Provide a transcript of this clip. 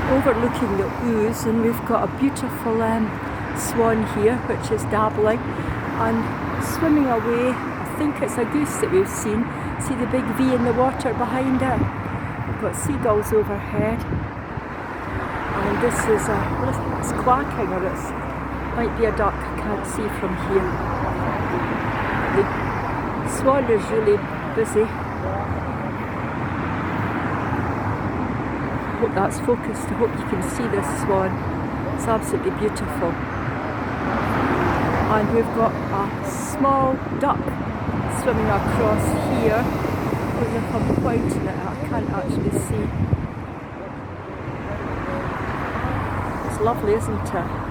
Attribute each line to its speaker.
Speaker 1: overlooking the Ouse, and we've got a beautiful swan here which is dabbling and swimming away. I think it's a goose that we've seen. See the big V in the water behind it? We've got seagulls overhead, and this is it's quacking, or it might be a duck, I can't see from here. The swan is really busy. I hope that's focused. I hope you can see this swan. It's absolutely beautiful. And we've got a small duck swimming across here. As if I'm pointing at it, I can't actually see. It's lovely, isn't it?